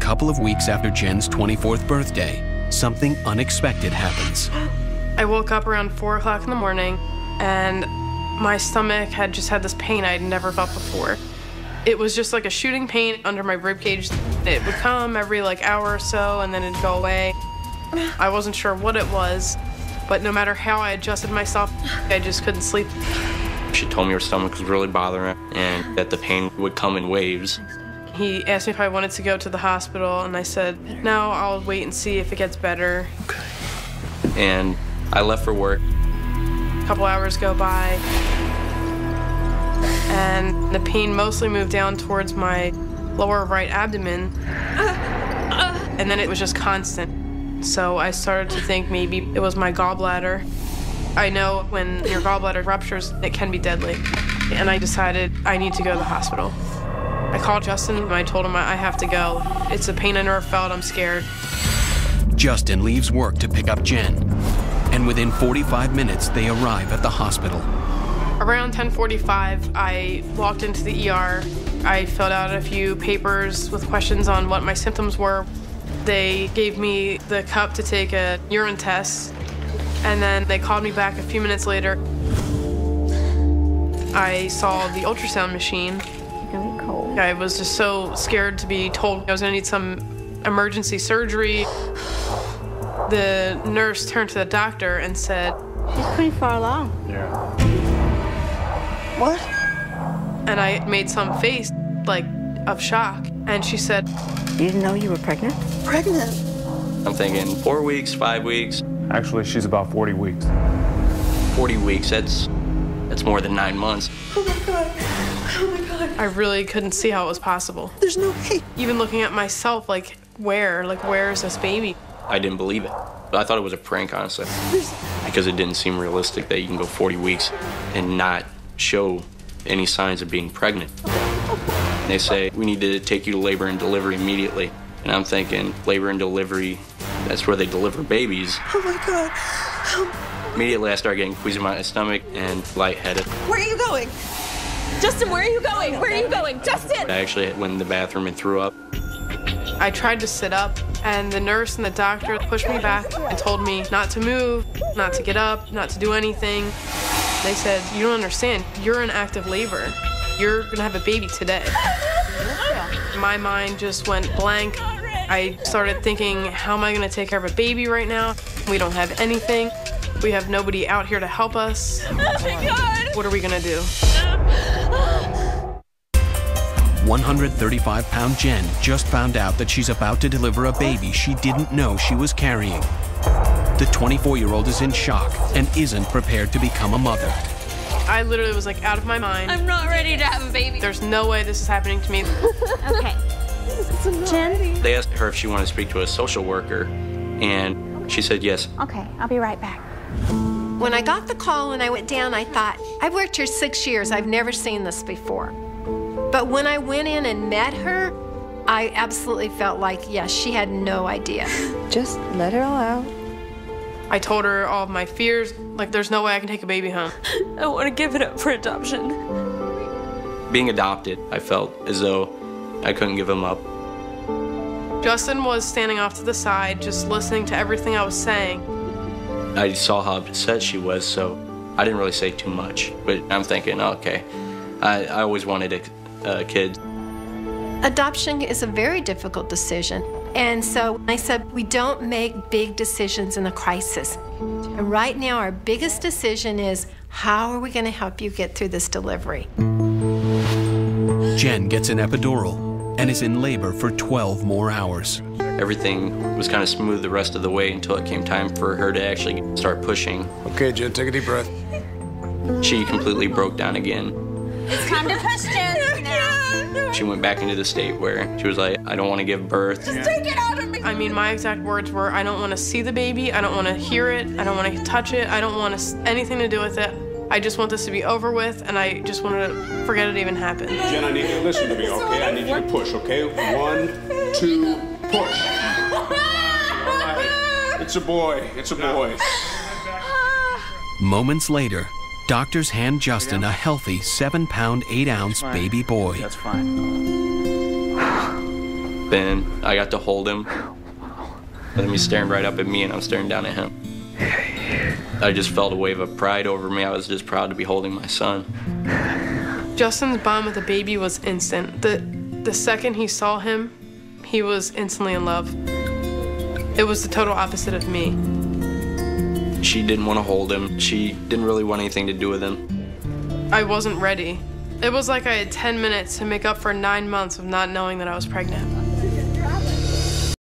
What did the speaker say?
couple of weeks after Jenn's 24th birthday, something unexpected happens. I woke up around 4 o'clock in the morning, and my stomach had just had this pain I'd never felt before. It was just like a shooting pain under my ribcage. It would come every hour or so, and then it'd go away. I wasn't sure what it was, but no matter how I adjusted myself, I just couldn't sleep. She told me her stomach was really bothering her and that the pain would come in waves. He asked me if I wanted to go to the hospital, and I said, no, I'll wait and see if it gets better. Okay. And I left for work. A couple hours go by, and the pain mostly moved down towards my lower right abdomen, and then it was just constant. So I started to think maybe it was my gallbladder. I know when your gallbladder ruptures, it can be deadly. And I decided I need to go to the hospital. I called Justin and I told him I have to go. It's a pain I never felt, I'm scared. Justin leaves work to pick up Jenn, and within 45 minutes, they arrive at the hospital. Around 10:45, I walked into the ER. I filled out a few papers with questions on what my symptoms were. They gave me the cup to take a urine test, and then they called me back a few minutes later. I saw the ultrasound machine. I was just so scared to be told I was gonna need some emergency surgery. The nurse turned to the doctor and said, "She's pretty far along." Yeah. What? And I made some face, of shock. And she said, "You didn't know you were pregnant?" Pregnant? I'm thinking 4 weeks, 5 weeks. Actually, she's about 40 weeks. 40 weeks, that's more than 9 months. Oh my God. Oh my God. I really couldn't see how it was possible. There's no way. Even looking at myself, where is this baby? I didn't believe it. I thought it was a prank, honestly, because it didn't seem realistic that you can go 40 weeks and not show any signs of being pregnant. They say, we need to take you to labor and delivery immediately. And I'm thinking, labor and delivery, that's where they deliver babies. Oh my God. Immediately I started getting queasy in my stomach and lightheaded. Where are you going? Justin, where are you going? Where are you going? Justin! I actually went in the bathroom and threw up. I tried to sit up, and the nurse and the doctor pushed me back and told me not to move, not to get up, not to do anything. They said, you don't understand, you're in active labor. You're gonna have a baby today. My mind just went blank. I started thinking, how am I gonna take care of a baby right now? We don't have anything. We have nobody out here to help us. Oh my God! What are we gonna do? 135-pound Jenn just found out that she's about to deliver a baby she didn't know she was carrying. The 24-year-old is in shock and isn't prepared to become a mother. I literally was out of my mind. I'm not ready to have a baby. There's no way this is happening to me. Okay. Jenn? They asked her if she wanted to speak to a social worker, and she said yes. Okay, I'll be right back. When I got the call and I went down, I thought, I've worked here 6 years. I've never seen this before. But when I went in and met her, I absolutely felt like, yes, she had no idea. Just let it all out. I told her all of my fears, there's no way I can take a baby home. I want to give it up for adoption. Being adopted, I felt as though I couldn't give him up. Justin was standing off to the side, just listening to everything I was saying. I saw how upset she was, so I didn't really say too much. But I'm thinking, okay, I always wanted a kid. Adoption is a very difficult decision. And so I said, we don't make big decisions in a crisis. And right now, our biggest decision is, how are we going to help you get through this delivery? Jenn gets an epidural and is in labor for 12 more hours. Everything was kind of smooth the rest of the way until it came time for her to actually start pushing. Okay, Jenn, take a deep breath. She completely broke down again. It's time to push, Jenn. Now. She went back into the state where she was like, I don't want to give birth. Just take it out of me! I mean, my exact words were, I don't want to see the baby, I don't want to hear it, I don't want to touch it, I don't want anything to do with it. I just want this to be over with, and I just want to forget it even happened. Jenn, I need you to listen to me, okay? I need you to push, okay? 1, 2, push. It's a boy. It's a boy. Moments later, doctors hand Justin a healthy 7-pound, 8-ounce baby boy. That's fine. Then I got to hold him. And he's staring right up at me and I'm staring down at him. I just felt a wave of pride over me. I was just proud to be holding my son. Justin's bond with the baby was instant. The second he saw him, he was instantly in love. It was the total opposite of me. She didn't want to hold him. She didn't really want anything to do with him. I wasn't ready. It was like I had 10 minutes to make up for 9 months of not knowing that I was pregnant.